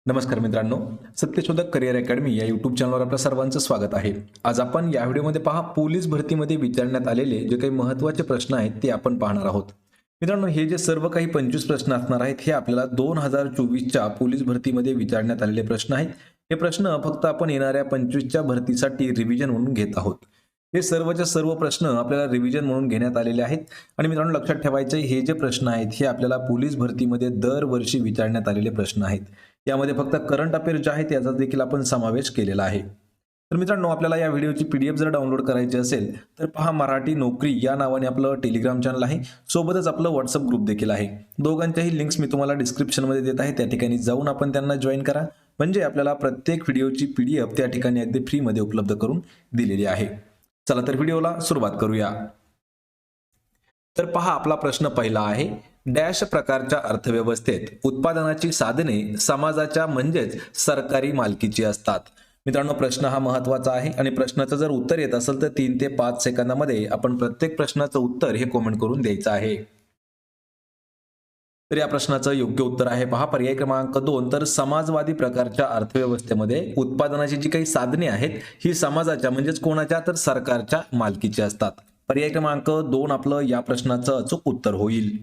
नमस्कार मित्रांनो, सत्यशोधक करिअर अकॅडमी या यूट्यूब चॅनलवर आपल्या सर्वांचं स्वागत आहे. आज आपण या व्हिडिओमध्ये पोलीस भरतीमध्ये विचारण्यात आलेले जे काही महत्त्वाचे प्रश्न आहेत ते आपण पाहणार आहोत. मित्रांनो, हे जे सर्व काही 25 प्रश्न असणार आहेत हे आपल्याला 2024च्या पोलीस भरतीमध्ये विचारण्यात आलेले प्रश्न आहेत. हे प्रश्न फक्त आपण येणाऱ्या 25च्या भरतीसाठी रिव्हिजन म्हणून घेत आहोत. हे सर्वच्या सर्व प्रश्न आपल्याला रिव्हिजन म्हणून घेण्यात आलेले आहेत. आणि मित्रांनो, लक्षात ठेवायचे, हे जे प्रश्न आहेत हे आपल्याला पोलीस भरतीमध्ये दरवर्षी विचारण्यात आलेले प्रश्न आहेत. यामध्ये फक्त करंट अफेअर्स जे आहेत याचा देखील आपण समावेश केलेला आहे. तर मित्रांनो, आपल्याला या व्हिडिओची पीडीएफ जर डाउनलोड करायची असेल तर पहा, मराठी नोकरी या नावाने आपलं टेलिग्राम चॅनल आहे, सोबतच आपलं व्हॉट्सअप ग्रुप देखील आहे. दोघांच्याही लिंक्स मी तुम्हाला डिस्क्रिप्शनमध्ये देत आहे. त्या ठिकाणी जाऊन आपण त्यांना जॉईन करा, म्हणजे आपल्याला प्रत्येक व्हिडिओची पीडीएफ त्या ठिकाणी अगदी फ्रीमध्ये उपलब्ध करून दिलेली आहे. चला तर व्हिडिओला सुरुवात करूया. तर पहा, आपला प्रश्न पहिला आहे, डॅश प्रकारच्या अर्थव्यवस्थेत उत्पादनाची साधने समाजाच्या म्हणजेच सरकारी मालकीची असतात. मित्रांनो, प्रश्न हा महत्त्वाचा आहे आणि प्रश्नाचं जर उत्तर येत असेल तर 3 ते 5 सेकंदामध्ये आपण प्रत्येक प्रश्नाचं उत्तर हे कमेंट करून द्यायचं आहे. तर या प्रश्नाचं योग्य उत्तर आहे पहा, पर्याय क्रमांक 2. तर समाजवादी प्रकारच्या अर्थव्यवस्थेमध्ये उत्पादनाची जी काही साधने आहेत ही समाजाच्या म्हणजेच कोणाच्या, तर सरकारच्या मालकीची असतात. पर्याय क्रमांक 2 आपलं या प्रश्नाचं अचूक उत्तर होईल.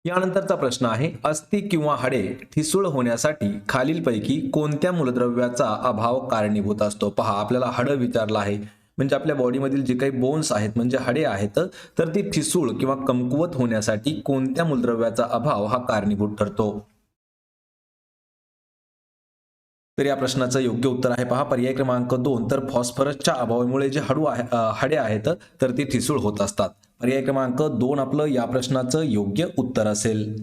यानंतरचा प्रश्न आहे, अस्थि किंवा हाडे ठिसूळ होण्यासाठी खालीलपैकी कोणत्या मूलद्रव्याचा अभाव कारणीभूत असतो. पहा, आपल्याला हाडं विचारलं आहे, म्हणजे आपल्या बॉडीमधील जे काही बोन्स आहेत म्हणजे हाडे आहेत, तर ती ठिसूळ किंवा कमकुवत होण्यासाठी कोणत्या मूलद्रव्याचा अभाव हा कारणीभूत ठरतो. तर या प्रश्नाचं योग्य उत्तर आहे पहा, पर्याय क्रमांक 2. तर फॉस्फरसच्या अभावामुळे जे हाडे आहेत तर ती ठिसूळ होत असतात. पर्याय क्रमांक 2 आपलं या प्रश्नाचं योग्य उत्तर असेल.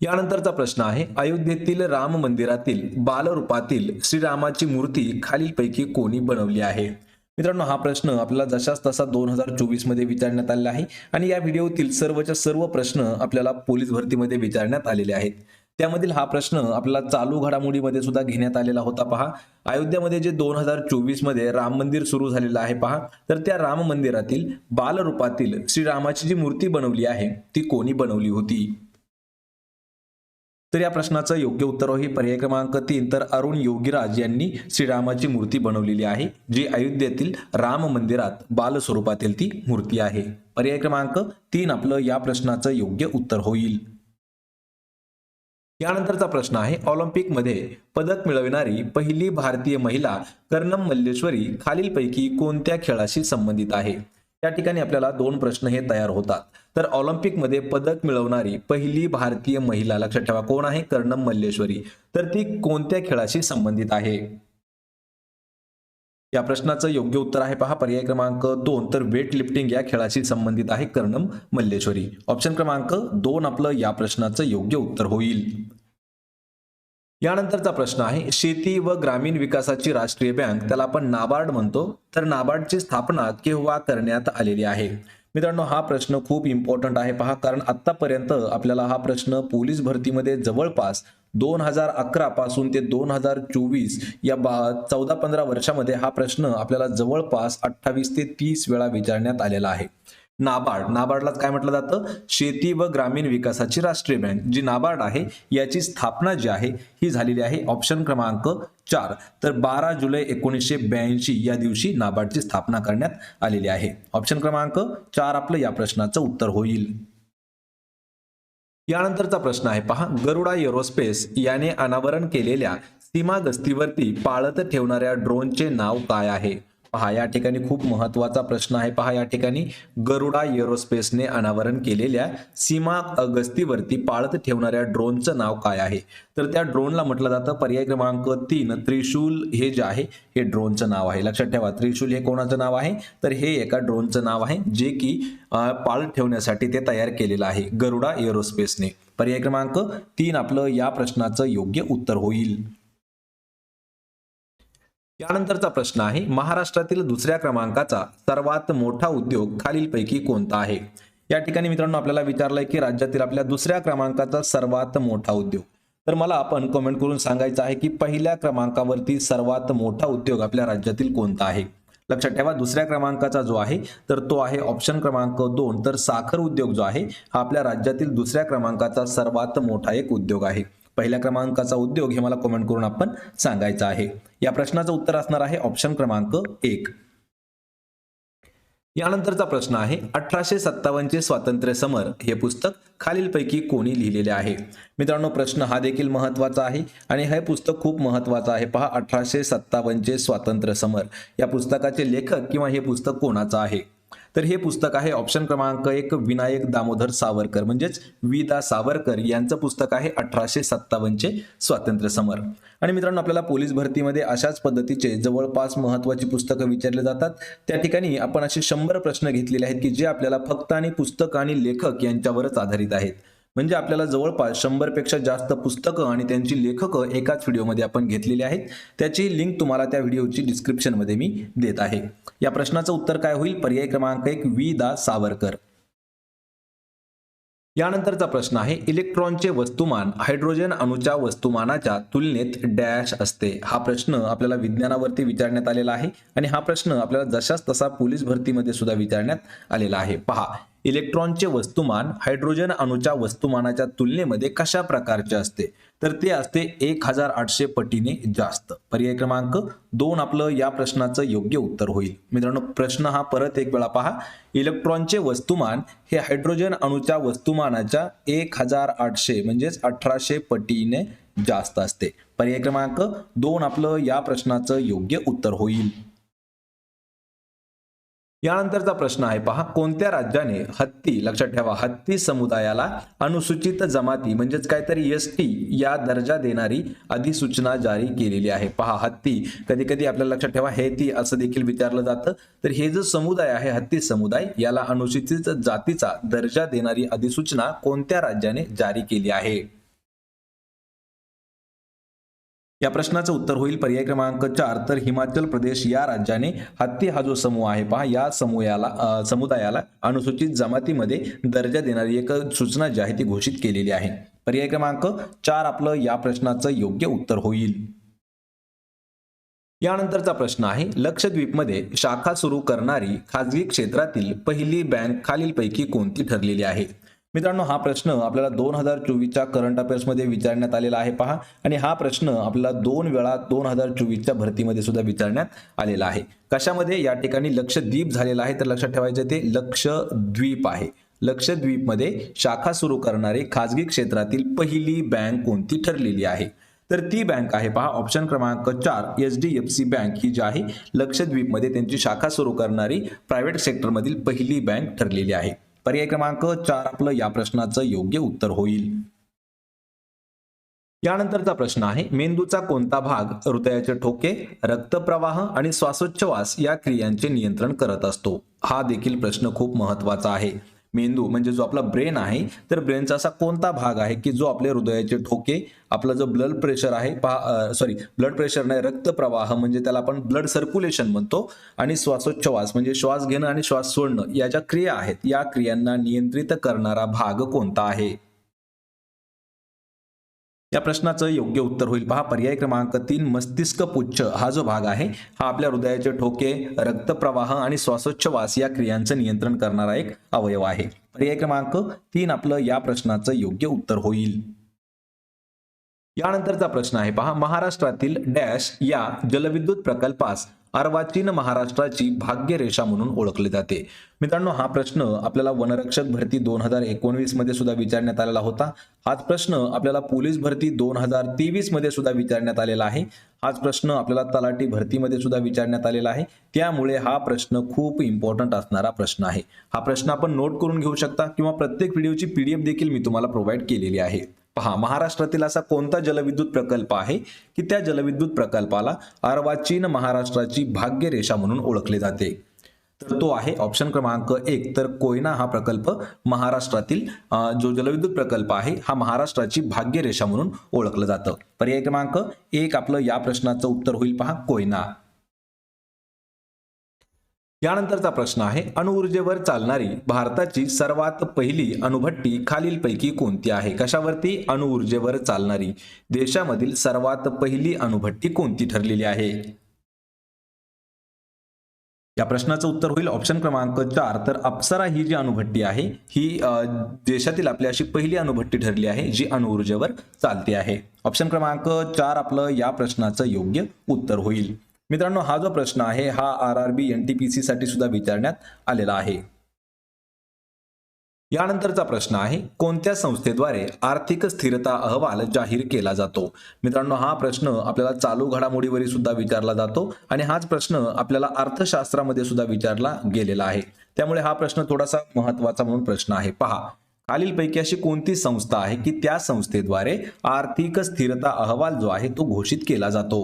यानंतरचा प्रश्न आहे, अयोध्येतील राम मंदिरातील बालरूपातील श्रीरामाची मूर्ती खालीलपैकी कोणी बनवली आहे. मित्रांनो, हा प्रश्न आपल्याला जशाच तसा 2024 मध्ये विचारण्यात आलेला आहे आणि या व्हिडिओतील सर्वच्या सर्व प्रश्न आपल्याला पोलीस भरतीमध्ये विचारण्यात आलेले आहेत. त्यामधील हा प्रश्न आपल्याला चालू घडामोडीमध्ये सुद्धा घेण्यात आलेला होता. पहा, अयोध्यामध्ये जे 2024 मध्ये राम मंदिर सुरू झालेलं आहे पहा, तर त्या राम मंदिरातील बालरूपातील श्रीरामाची जी मूर्ती बनवली आहे ती कोणी बनवली होती. तर या प्रश्नाचं योग्य उत्तर आहे पर्याय क्रमांक 3. तर अरुण योगीराज यांनी श्रीरामाची मूर्ती बनवलेली आहे, जी अयोध्येतील राम मंदिरात बाल स्वरूपातील ती मूर्ती आहे. पर्याय क्रमांक 3 आपलं या प्रश्नाचं योग्य उत्तर होईल. यानंतरचा प्रश्न आहे, ऑलिम्पिकमध्ये पदक मिळविणारी पहिली भारतीय महिला कर्णम मल्लेश्वरी खालीलपैकी कोणत्या खेळाशी संबंधित आहे. या ठिकाणी आपल्याला 2 प्रश्न हे तयार होतात. तर ऑलिम्पिकमध्ये पदक मिळवणारी पहिली भारतीय महिला, लक्षात ठेवा, कोण आहे, कर्णम मल्लेश्वरी, तर ती कोणत्या खेळाशी संबंधित आहे. या प्रश्नाचं योग्य उत्तर आहे पहा, पर्याय क्रमांक 2. तर वेट लिफ्टिंग या खेळाशी संबंधित आहे कर्णम मल्लेश्वरी. ऑप्शन क्रमांक 2 आपलं या प्रश्नाचं योग्य उत्तर होईल. यानंतरचा प्रश्न आहे, शेती व ग्रामीण विकासाची राष्ट्रीय बँक, त्याला आपण नाबार्ड म्हणतो, तर नाबार्डची स्थापना केव्हा करण्यात आलेली आहे. मित्रांनो, हा प्रश्न खूप इम्पॉर्टंट आहे पहा, कारण आतापर्यंत आपल्याला हा प्रश्न पोलीस भरतीमध्ये जवळपास 2011 पासून ते 2024 या 14-15 वर्षामध्ये हा प्रश्न आपल्याला जवळपास 28 ते 30 वेळा विचारण्यात आलेला आहे. नाबार्डला काय म्हटलं जातं, शेती व ग्रामीण विकासाची राष्ट्रीय बँक, जी नाबार्ड आहे याची स्थापना जी आहे ही झालेली आहे ऑप्शन क्रमांक 4. तर 12 जुलै 1982 या दिवशी नाबार्डची स्थापना करण्यात आलेली आहे. ऑप्शन क्रमांक 4 आपलं या प्रश्नाचं उत्तर होईल. यानंतरचा प्रश्न आहे पहा, गरुडा एरोस्पेस याने अनावरण केलेल्या सीमा गस्तीवरती पाळत ठेवणाऱ्या ड्रोनचे नाव काय आहे. पहा, या ठिकाणी खूप महत्वाचा प्रश्न आहे पहा, या ठिकाणी गरुडा एरोस्पेसने अनावरण केलेल्या सीमा गस्तीवरती पाळत ठेवणाऱ्या ड्रोनचं नाव काय आहे. तर त्या ड्रोनला म्हटलं जातं पर्याय क्रमांक 3 त्रिशूल, हे जे आहे हे ड्रोनचं नाव आहे. लक्षात ठेवा, त्रिशूल हे कोणाचं नाव आहे, तर हे एका ड्रोनचं नाव आहे जे की पाळत ठेवण्यासाठी ते तयार केलेलं आहे गरुडा एरोस्पेसने. पर्याय क्रमांक 3 आपलं या प्रश्नाचं योग्य उत्तर होईल. यानंतरचा प्रश्न आहे, महाराष्ट्रातील दुसऱ्या क्रमांकाचा सर्वात मोठा उद्योग खालीलपैकी कोणता आहे. या ठिकाणी मित्रांनो आपल्याला विचारलंय की राज्यातील आपल्या दुसऱ्या क्रमांकाचा सर्वात मोठा उद्योग. तर मला आपण कमेंट करून सांगायचं आहे की पहिल्या क्रमांकावरती सर्वात मोठा उद्योग आपल्या राज्यातील कोणता आहे. लक्षात ठेवा, दुसऱ्या क्रमांकाचा जो आहे तर तो आहे ऑप्शन क्रमांक 2, तर साखर उद्योग जो आहे हा आपल्या राज्यातील दुसऱ्या क्रमांकाचा सर्वात मोठा एक उद्योग आहे. पहिल्या क्रमांकाचा उद्योग हे मला कमेंट करून आपण सांगायचं आहे. या प्रश्नाचं उत्तर असणार आहे ऑप्शन क्रमांक 1. यानंतरचा प्रश्न आहे 1857 चे स्वातंत्र्य समर हे पुस्तक खालीलपैकी कोणी लिहिलेले आहे. मित्रांनो, प्रश्न हा देखील महत्वाचा आहे आणि हे पुस्तक खूप महत्वाचं आहे. पहा, 1857 चे स्वातंत्र्य समर या पुस्तकाचे लेखक किंवा हे पुस्तक कोणाचं आहे, तर हे पुस्तक आहे ऑप्शन क्रमांक 1 विनायक दामोदर सावरकर म्हणजेच वि दा सावरकर यांचं पुस्तक आहे 1857 चे स्वातंत्र्य समर. आणि मित्रांनो, आपल्याला पोलीस भरतीमध्ये अशाच पद्धतीचे जवळपास महत्त्वाची पुस्तकं विचारले जातात. त्या ठिकाणी आपण असे 100 प्रश्न घेतलेले आहेत की जे आपल्याला फक्त आणि पुस्तक आणि लेखक यांच्यावरच आधारित आहेत. म्हणजे आपल्याला जवळपास 100 पेक्षा जास्त पुस्तकं आणि त्यांची लेखकं एकाच व्हिडिओमध्ये आपण घेतलेली आहेत. त्याची लिंक तुम्हाला त्या व्हिडिओची डिस्क्रिप्शनमध्ये मी देत आहे. या प्रश्नाचं उत्तर काय होईल? पर्याय क्रमांक 1 वि दा सावरकर. यानंतरचा प्रश्न आहे इलेक्ट्रॉनचे वस्तुमान हायड्रोजन अणूच्या वस्तुमानाच्या तुलनेत डॅश असते. हा प्रश्न आपल्याला विज्ञानावरती विचारण्यात आलेला आहे आणि हा प्रश्न आपल्याला जशाच तसा पोलीस भरतीमध्ये सुद्धा विचारण्यात आलेला आहे. पहा, इलेक्ट्रॉनचे वस्तुमान हायड्रोजन अणूच्या वस्तुमानाच्या तुलनेमध्ये कशा प्रकारचे असते, तर ते असते 1800 पटीने जास्त. पर्याय क्रमांक 2 आपलं या प्रश्नाचं योग्य उत्तर होईल. मित्रांनो, प्रश्न हा परत एक वेळा पहा, इलेक्ट्रॉनचे वस्तुमान हे हायड्रोजन अणूच्या वस्तुमानाच्या 1800 म्हणजेच 1800 पटीने जास्त असते. पर्याय क्रमांक 2 आपलं या प्रश्नाचं योग्य उत्तर होईल. यानंतरचा प्रश्न आहे पहा, कोणत्या राज्याने हत्ती, लक्षात ठेवा, हत्ती समुदायाला अनुसूचित जमाती म्हणजेच काहीतरी एसटी या दर्जा देणारी अधिसूचना जारी केलेली आहे. पहा, हत्ती कधी कधी आपल्याला लक्षात ठेवा हेती असं देखील विचारलं जातं. तर हे जो समुदाय आहे हत्ती समुदाय याला अनुसूचित जातीचा दर्जा देणारी अधिसूचना कोणत्या राज्याने जारी केली आहे? या प्रश्नाचं उत्तर होईल पर्याय क्रमांक 4, तर हिमाचल प्रदेश या राज्याने हत्ती हा जो समूह आहे पहा या समुदायाला अनुसूचित जमातीमध्ये दर्जा देणारी एक सूचना जी आहे ती घोषित केलेली आहे. पर्याय क्रमांक 4 आपलं या प्रश्नाचं योग्य उत्तर होईल. यानंतरचा प्रश्न आहे लक्षद्वीपमध्ये शाखा सुरू करणारी खाजगी क्षेत्रातील पहिली बँक खालीलपैकी कोणती ठरलेली आहे? मित्रांनो, हा प्रश्न आपल्याला 2024च्या करंट अफेअर्स मध्ये विचारण्यात आलेला आहे पहा, आणि हा प्रश्न आपल्याला 2 वेळा 2024च्या भरतीमध्ये सुद्धा विचारण्यात आलेला आहे. कशामध्ये? या ठिकाणी लक्षद्वीप झालेला आहे, तर लक्षात ठेवायचं ते लक्षद्वीप आहे. लक्षद्वीपमध्ये शाखा सुरू करणारी खाजगी क्षेत्रातील पहिली बँक कोणती ठरलेली आहे? तर ती बँक आहे पहा ऑप्शन क्रमांक 4 HDFC बँक ही जी आहे लक्षद्वीपमध्ये त्यांची शाखा सुरू करणारी प्रायव्हेट सेक्टरमधील पहिली बँक ठरलेली आहे. पर्याय क्रमांक 4 आपलं या प्रश्नाचं योग्य उत्तर होईल. यानंतरचा प्रश्न आहे मेंदूचा कोणता भाग हृदयाचे ठोके, रक्तप्रवाह आणि श्वासोच्छवास या क्रियांचे नियंत्रण करत असतो? हा देखील प्रश्न खूप महत्वाचा आहे. मेंदू म्हणजे जो आपला ब्रेन आहे, तर ब्रेनचा असा कोणता भाग आहे की जो आपले हृदयाचे ठोके, आपला जो ब्लड प्रेशर आहे ब्लड प्रेशर नाही, रक्तप्रवाह म्हणजे त्याला आपण ब्लड सर्क्युलेशन म्हणतो, आणि श्वासोच्छवास म्हणजे श्वास घेणं आणि श्वास सोडणं या ज्या क्रिया आहेत या क्रियांना नियंत्रित करणारा भाग कोणता आहे? या प्रश्नाचं योग्य उत्तर होईल पहा पर्याय क्रमांक 3 मस्तिष्क पुच्छ हा जो भाग आहे हा आपल्या हृदयाचे ठोके, रक्तप्रवाह आणि श्वासोच्छवास या क्रियांचं नियंत्रण करणारा एक अवयव आहे. पर्याय क्रमांक 3 आपलं या प्रश्नाचं योग्य उत्तर होईल. यानंतरचा प्रश्न आहे पहा महाराष्ट्रातील डॅश या जलविद्युत प्रकल्पास अर्वाचीन महाराष्ट्राची भाग्यरेषा म्हणून ओळखले जाते. मित्रांनो, हा प्रश्न आपल्याला वनरक्षक भरती 2019 मध्ये सुद्धा विचारण्यात आलेला होता. हाच प्रश्न आपल्याला पोलीस भरती 2023 मध्ये सुद्धा विचारण्यात आलेला आहे. हाच प्रश्न आपल्याला तलाठी भरतीमध्ये सुद्धा विचारण्यात आलेला आहे. त्यामुळे हा प्रश्न खूप इम्पॉर्टंट असणारा प्रश्न आहे. हा प्रश्न आपण नोट करून घेऊ शकता किंवा प्रत्येक व्हिडिओची PDF देखील मी तुम्हाला प्रोव्हाइड केलेली आहे. पहा, महाराष्ट्रातील असा कोणता जलविद्युत प्रकल्प आहे की त्या जलविद्युत प्रकल्पाला अर्वाचीन महाराष्ट्राची भाग्यरेषा म्हणून ओळखले जाते? तर तो आहे ऑप्शन क्रमांक 1, तर कोयना हा प्रकल्प महाराष्ट्रातील जो जलविद्युत प्रकल्प आहे हा महाराष्ट्राची भाग्यरेषा म्हणून ओळखलं जातं. पर्याय क्रमांक 1 आपलं या प्रश्नाचं उत्तर होईल पहा कोयना. यानंतरचा प्रश्न आहे अणुऊर्जेवर चालणारी भारताची सर्वात पहिली अणुभट्टी खालीलपैकी कोणती आहे? कशावरती? अणुऊर्जेवर चालणारी देशामधील सर्वात पहिली अणुभट्टी कोणती ठरलेली आहे? या प्रश्नाचं उत्तर होईल ऑप्शन क्रमांक 4. तर अप्सरा ही जी अणुभट्टी आहे ही देशातील आपली अशी पहिली अणुभट्टी ठरली आहे जी अणुऊर्जेवर चालते आहे. ऑप्शन क्रमांक 4 आपलं या प्रश्नाचं योग्य उत्तर होईल. मित्रांनो, हा जो प्रश्न आहे हा RRB NTPC साठी सुद्धा विचारण्यात आलेला आहे. यानंतरचा प्रश्न आहे, कोणत्या संस्थेद्वारे आर्थिक स्थिरता अहवाल जाहीर केला जातो? मित्रांनो, हा प्रश्न आपल्याला चालू घडामोडीवर सुद्धा विचारला जातो आणि हाच प्रश्न आपल्याला अर्थशास्त्रामध्ये सुद्धा विचारला गेलेला आहे. त्यामुळे हा प्रश्न थोडासा महत्वाचा म्हणून प्रश्न आहे. पहा, खालीलपैकी अशी कोणती संस्था आहे की त्या संस्थेद्वारे आर्थिक स्थिरता अहवाल जो आहे तो घोषित केला जातो?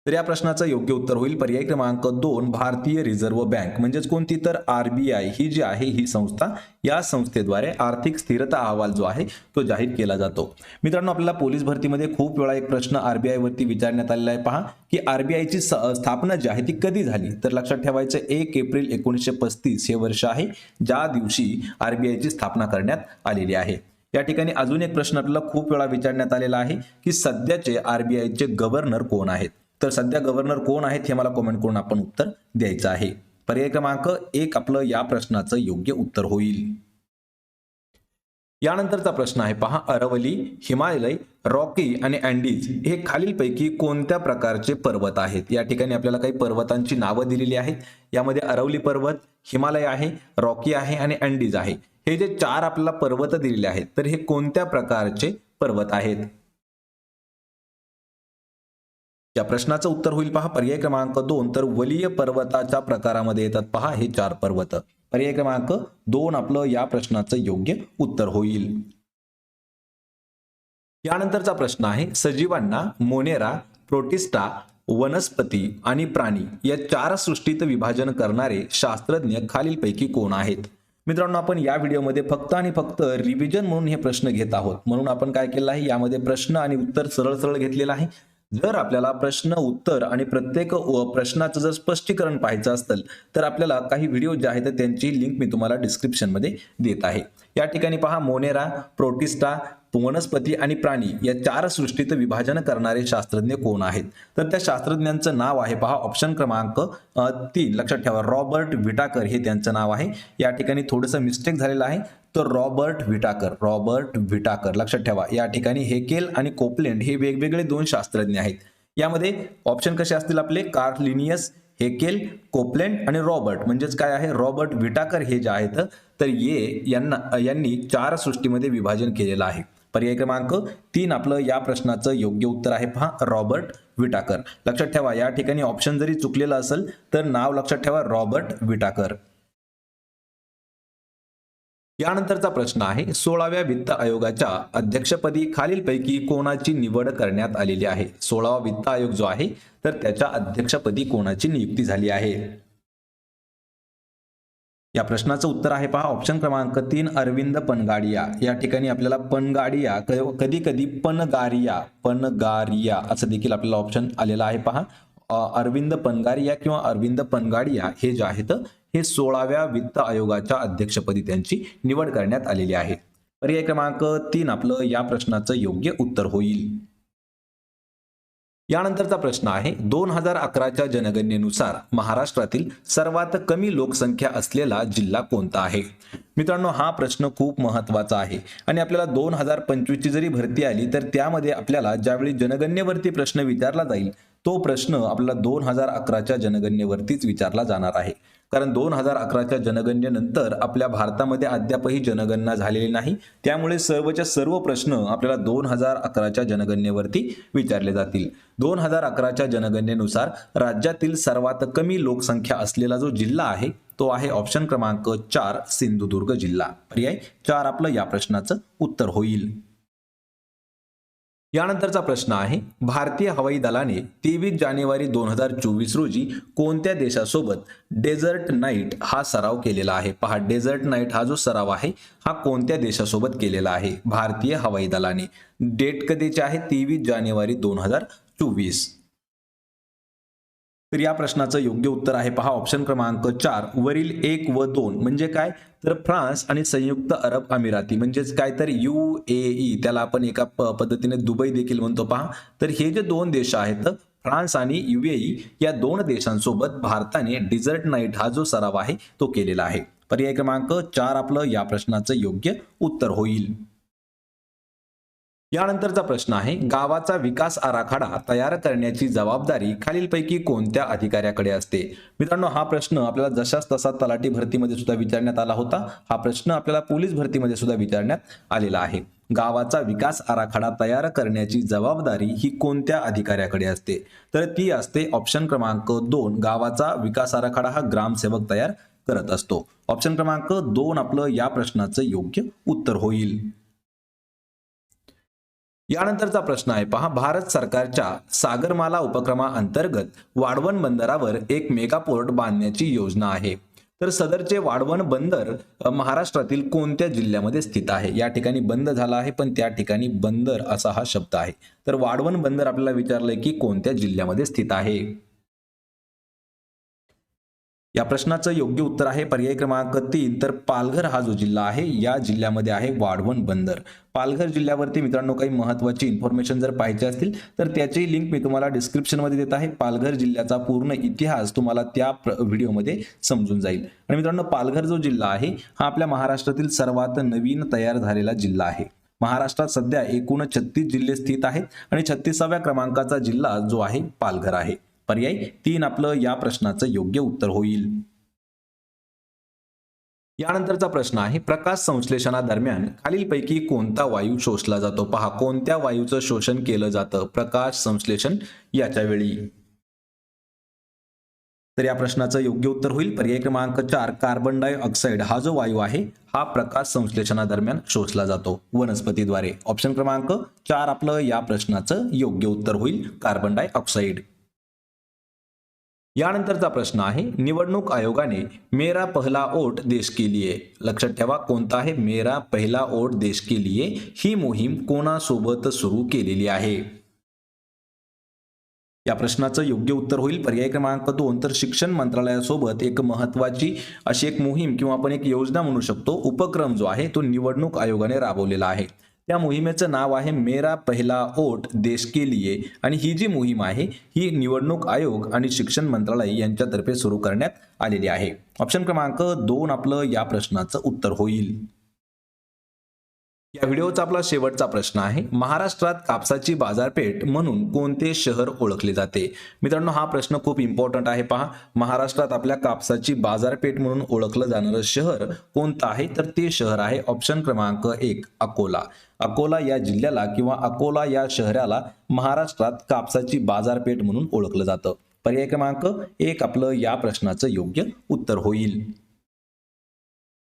तर या प्रश्नाचं योग्य उत्तर होईल पर्याय क्रमांक 2, भारतीय रिझर्व्ह बँक. म्हणजेच कोणती? तर RBI ही जी आहे ही संस्था, या संस्थेद्वारे आर्थिक स्थिरता अहवाल जो आहे तो जाहीर केला जातो. मित्रांनो, आपल्याला पोलीस भरतीमध्ये खूप वेळा एक प्रश्न RBI वरती विचारण्यात आलेला आहे. पहा की RBI ची स्थापना जी आहे ती कधी झाली? तर लक्षात ठेवायचं 1 एप्रिल 1935 हे वर्ष आहे ज्या दिवशी RBI ची स्थापना करण्यात आलेली आहे. या ठिकाणी अजून एक प्रश्न आपल्याला खूप वेळा विचारण्यात आलेला आहे की सध्याचे RBI चे गव्हर्नर कोण आहेत? तर सध्या गव्हर्नर कोण आहेत हे मला कमेंट करून आपण उत्तर द्यायचं आहे. पर्याय क्रमांक 1 आपलं या प्रश्नाचं योग्य उत्तर होईल. यानंतरचा प्रश्न आहे, पहा, अरवली, हिमालय, रॉकी आणि अँडीज हे खालीलपैकी कोणत्या प्रकारचे पर्वत आहेत? या ठिकाणी आपल्याला काही पर्वतांची नावं दिलेली आहेत. यामध्ये अरवली पर्वत, हिमालय आहे, रॉकी आहे आणि अँडीज आहे. हे जे 4 आपल्याला पर्वत दिलेले आहेत तर हे कोणत्या प्रकारचे पर्वत आहेत? या प्रश्नाचं उत्तर होईल पहा पर्याय क्रमांक 2. तर वलीय पर्वताच्या प्रकारामध्ये येतात पहा हे 4 पर्वत. पर्याय क्रमांक 2 आपलं या प्रश्नाचं योग्य उत्तर होईल. यानंतरचा प्रश्न आहे, सजीवांना मोनेरा, प्रोटिस्टा, वनस्पती आणि प्राणी या 4 सृष्टीत विभाजन करणारे शास्त्रज्ञ खालीलपैकी कोण आहेत? मित्रांनो, आपण या व्हिडिओमध्ये फक्त आणि फक्त रिव्हिजन म्हणून हे प्रश्न घेत आहोत. म्हणून आपण काय केलं आहे, यामध्ये प्रश्न आणि उत्तर सरळ सरळ घेतलेलं आहे. जर आपल्याला प्रश्न उत्तर आणि प्रत्येक प्रश्नाचं जर स्पष्टीकरण पाहायचं असेल तर आपल्याला काही व्हिडिओ जे आहेत त्यांची लिंक मी तुम्हाला डिस्क्रिप्शन मध्ये देत आहे. या ठिकाणी पहा, मोनेरा, प्रोटिस्टा, वनस्पती आणि प्राणी या 4 सृष्टीत विभाजन करणारे शास्त्रज्ञ कोण आहेत? तर त्या शास्त्रज्ञांचं नाव आहे पहा ऑप्शन क्रमांक 3. लक्षात ठेवा, रॉबर्ट विटाकर हे त्यांचं नाव आहे. या ठिकाणी थोडंसं मिस्टेक झालेलं आहे. तर रॉबर्ट विटाकर लक्षात ठेवा. या ठिकाणी हेकेल आणि कोपलँड हे वेगवेगळे 2 शास्त्रज्ञ आहेत. यामध्ये ऑप्शन कसे असतील आपले? कार्ल लिनियस, हेकेल, कोपलँड आणि रॉबर्ट. म्हणजेच काय आहे, रॉबर्ट विटाकर हे जे आहेत तर यांनी 4 सृष्टीमध्ये विभाजन केलेलं आहे. पर्याय क्रमांक 3 आपलं या प्रश्नाचं योग्य उत्तर आहे पहा रॉबर्ट विटाकर. लक्षात ठेवा, या ठिकाणी ऑप्शन जरी चुकलेलं असेल तर नाव लक्षात ठेवा, रॉबर्ट विटाकर. यानंतरचा प्रश्न आहे, 16व्या वित्त आयोगाच्या अध्यक्षपदी खालीलपैकी कोणाची निवड करण्यात आलेली आहे? 16वा वित्त आयोग जो आहे तर त्याच्या अध्यक्षपदी कोणाची नियुक्ती झाली आहे? या प्रश्नाचं उत्तर आहे पहा ऑप्शन क्रमांक 3, अरविंद पनगाडिया. या ठिकाणी आपल्याला पनगाडिया, कधी कधी पनगारिया असं देखील आपल्याला ऑप्शन आलेला आहे पहा. अरविंद पनगारिया किंवा अरविंद पनगाडिया हे जे आहेत हे 16व्या वित्त आयोगाच्या अध्यक्षपदी त्यांची निवड करण्यात आलेली आहे. पर्याय क्रमांक 3 आपलं या प्रश्नाचं योग्य उत्तर होईल. यानंतरचा प्रश्न आहे, 2011च्या जनगणनेनुसार महाराष्ट्रातील सर्वात कमी लोकसंख्या असलेला जिल्हा कोणता आहे? मित्रांनो, हा प्रश्न खूप महत्वाचा आहे आणि आपल्याला 2025 ची जरी भरती आली तर त्यामध्ये आपल्याला ज्यावेळी जनगणनेवरती प्रश्न विचारला जाईल तो प्रश्न आपल्याला 2011च्या जनगणनेवरतीच विचारला जाणार आहे. कारण 2011च्या जनगणनेनंतर आपल्या भारतामध्ये अद्यापही जनगणना झालेली नाही. त्यामुळे सर्वच्या सर्व प्रश्न आपल्याला 2011च्या जनगणनेवरती विचारले जातील. 2011च्या जनगणनेनुसार राज्यातील सर्वात कमी लोकसंख्या असलेला जो जिल्हा आहे तो आहे ऑप्शन क्रमांक 4, सिंधुदुर्ग जिल्हा. पर्याय 4 आपलं या प्रश्नाचं उत्तर होईल. यानंतरचा प्रश्न आहे, भारतीय हवाई दलाने 23 जानेवारी 2024 रोजी कोणत्या देशासोबत डेझर्ट नाईट हा सराव केलेला आहे? पहा, डेझर्ट नाईट हा जो सराव आहे हा कोणत्या देशासोबत केलेला आहे भारतीय हवाई दलाने? डेट कधीची आहे? 23 जानेवारी 2024. तर या प्रश्नाचं योग्य उत्तर आहे पहा ऑप्शन क्रमांक 4, वरील 1 व 2. म्हणजे काय? तर फ्रान्स आणि संयुक्त अरब अमिराती, म्हणजेच काय तर UAE, त्याला आपण एका पद्धतीने दुबई देखील म्हणतो पहा. तर हे जे 2 देश आहेत फ्रान्स आणि UAE या 2 देशांसोबत भारताने डिझर्ट नाईट हा जो सराव आहे तो केलेला आहे. पर्याय क्रमांक 4 आपलं या प्रश्नाचं योग्य उत्तर होईल. यानंतरचा प्रश्न आहे, गावाचा विकास आराखडा तयार करण्याची जबाबदारी खालीलपैकी कोणत्या अधिकाऱ्याकडे असते? मित्रांनो, हा प्रश्न आपल्याला जशाच तसा तलाठी भरतीमध्ये सुद्धा विचारण्यात आला होता. हा प्रश्न आपल्याला पोलीस भरतीमध्ये सुद्धा विचारण्यात आलेला आहे. गावाचा विकास आराखडा तयार करण्याची जबाबदारी ही कोणत्या अधिकाऱ्याकडे असते? तर ती असते ऑप्शन क्रमांक 2, गावाचा विकास आराखडा हा ग्रामसेवक तयार करत असतो. ऑप्शन क्रमांक 2 आपलं या प्रश्नाचं योग्य उत्तर होईल. यानंतरचा प्रश्न आहे पहा, भारत सरकारच्या सागरमाला उपक्रमाअंतर्गत वाढवण बंदरावर एक मेगापोर्ट बांधण्याची योजना आहे. तर सदरचे वाढवण बंदर महाराष्ट्रातील कोणत्या जिल्ह्यामध्ये स्थित आहे? या ठिकाणी बंद झाला आहे पण त्या ठिकाणी बंदर असा हा शब्द आहे. तर वाढवण बंदर आपल्याला विचारलंय की कोणत्या जिल्ह्यामध्ये स्थित आहे? या प्रश्नाचं योग्य उत्तर आहे पर्याय क्रमांक 3, तर पालघर हा जो जिल्हा आहे या जिल्ह्यामध्ये आहे वाढवण बंदर. पालघर जिल्ह्यावरती मित्रांनो काही महत्त्वाची इन्फॉर्मेशन जर पाहिजे असतील तर त्याची लिंक मी तुम्हाला डिस्क्रिप्शनमध्ये देत आहे. पालघर जिल्ह्याचा पूर्ण इतिहास तुम्हाला त्या व्हिडिओमध्ये समजून जाईल. आणि मित्रांनो, पालघर जो जिल्हा आहे हा आपल्या महाराष्ट्रातील सर्वात नवीन तयार झालेला जिल्हा आहे. महाराष्ट्रात सध्या एकूण 36 जिल्हे स्थित आहेत आणि 36व्या क्रमांकाचा जिल्हा जो आहे पालघर आहे. पर्याय 3 आपलं या प्रश्नाचं योग्य उत्तर होईल. यानंतरचा प्रश्न आहे, प्रकाश संश्लेषणादरम्यान खालीलपैकी कोणता वायू शोषला जातो? पहा, कोणत्या वायूचं शोषण केलं जातं प्रकाश संश्लेषण याच्या वेळी? तर या प्रश्नाचं योग्य उत्तर होईल पर्याय क्रमांक 4, कार्बन डायऑक्साईड हा जो वायू आहे हा प्रकाश संश्लेषणादरम्यान शोषला जातो वनस्पतीद्वारे. ऑप्शन क्रमांक 4 आपलं या प्रश्नाचं योग्य उत्तर होईल, कार्बन डायऑक्साईड. यानंतरचा प्रश्न आहे, निवडणूक आयोगाने मेरा पहला वोट देश के लिए, लक्षात ठेवा कोणता आहे मेरा पहला वोट देश के लिए, ही मोहीम कोणासोबत सुरू केलेली आहे? या प्रश्नाचं योग्य उत्तर होईल पर्याय क्रमांक 2, तर शिक्षण मंत्रालयासोबत एक महत्वाची अशी एक मोहीम किंवा आपण एक योजना म्हणू शकतो, उपक्रम जो आहे तो निवडणूक आयोगाने राबवलेला आहे. त्या मोहिमेचं नाव आहे मेरा पहला वोट देश के लिए आणि ही जी मोहीम आहे ही निवडणूक आयोग आणि शिक्षण मंत्रालय यांच्यातर्फे सुरू करण्यात आलेली आहे. ऑप्शन क्रमांक 2 आपलं या प्रश्नाचं उत्तर होईल. या व्हिडिओचा आपला शेवटचा प्रश्न आहे, महाराष्ट्रात कापसाची बाजारपेठ म्हणून कोणते शहर ओळखले जाते? मित्रांनो, हा प्रश्न खूप इम्पॉर्टंट आहे. पहा, महाराष्ट्रात आपल्या कापसाची बाजारपेठ म्हणून ओळखलं जाणारं शहर कोणतं आहे? तर ते शहर आहे ऑप्शन क्रमांक 1, अकोला. अकोला या जिल्ह्याला किंवा अकोला या शहराला महाराष्ट्रात कापसाची बाजारपेठ म्हणून ओळखलं जातं. पर्याय क्रमांक 1 आपलं या प्रश्नाचं योग्य उत्तर होईल.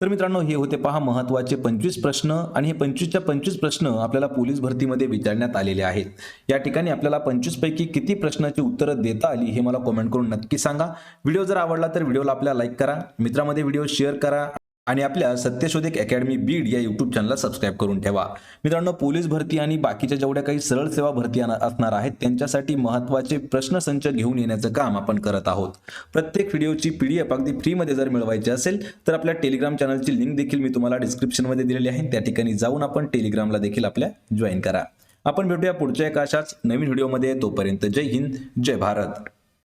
तर मित्रांनो, हे होते पहा महत्त्वाचे 25 प्रश्न आणि हे 25च्या 25 प्रश्न आपल्याला पोलीस भरतीमध्ये विचारण्यात आलेले आहेत. या ठिकाणी आपल्याला 25 पैकी किती प्रश्नाची उत्तरं देता आली हे मला कमेंट करून नक्की सांगा. व्हिडिओ जर आवडला तर व्हिडिओला आपल्याला लाईक करा, मित्रांमध्ये व्हिडिओ शेअर करा आणि आपल्या सत्यशोधक अकॅडमी बीड या यूट्यूब चॅनलला सबस्क्राईब करून ठेवा. मित्रांनो, पोलीस भरती आणि बाकीच्या जेवढ्या काही सरळ सेवा भरती असणार आहेत त्यांच्यासाठी महत्त्वाचे प्रश्नसंच घेऊन येण्याचं काम आपण करत आहोत. प्रत्येक व्हिडिओची PDF अगदी फ्रीमध्ये जर मिळवायची असेल तर आपल्या टेलिग्राम चॅनलची लिंक देखील मी तुम्हाला डिस्क्रिप्शनमध्ये दिलेली आहे. त्या ठिकाणी जाऊन आपण टेलिग्रामला देखील आपल्या जॉईन करा. आपण भेटूया पुढच्या एका अशाच नवीन व्हिडिओमध्ये. तोपर्यंत जय हिंद, जय भारत.